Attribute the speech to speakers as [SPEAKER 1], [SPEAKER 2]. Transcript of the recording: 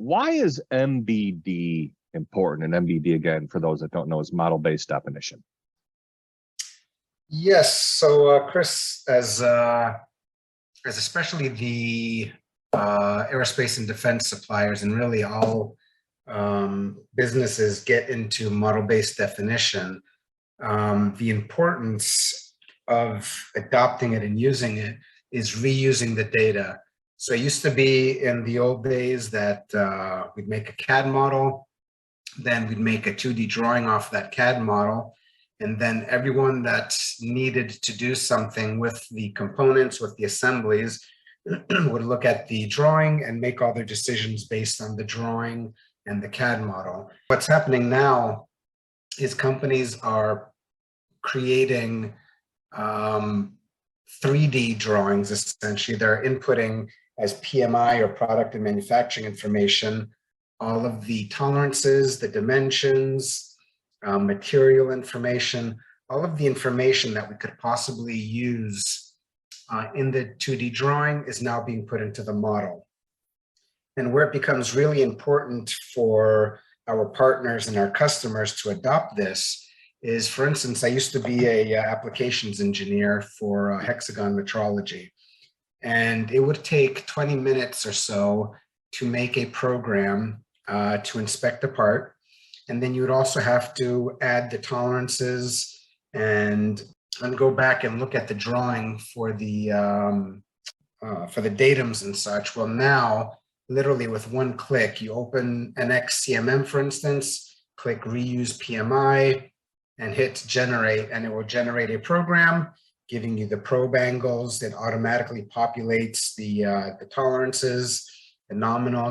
[SPEAKER 1] Why is MBD important? And MBD, again, for those that don't know, is model-based definition.
[SPEAKER 2] Yes. So, Chris, as especially the aerospace and defense suppliers, and really all businesses get into model-based definition, the importance of adopting it and using it is reusing the data. So it used to be in the old days that we'd make a CAD model, then we'd make a 2D drawing off that CAD model, and then everyone that needed to do something with the components, with the assemblies, would look at the drawing and make all their decisions based on the drawing and the CAD model. What's happening now is companies are creating 3D drawings, essentially. They're inputting as PMI, or product and manufacturing information, all of the tolerances, the dimensions, material information, all of the information that we could possibly use in the 2D drawing is now being put into the model. And where it becomes really important for our partners and our customers to adopt this is, for instance, I used to be a applications engineer for hexagon metrology. And it would take 20 minutes or so to make a program to inspect a part. And then you would also have to add the tolerances and go back and look at the drawing for the datums and such. Well, now, literally with one click, you open an XCMM, for instance, click reuse PMI, and hit generate, and it will generate a program giving you the probe angles. That automatically populates the tolerances, the nominals,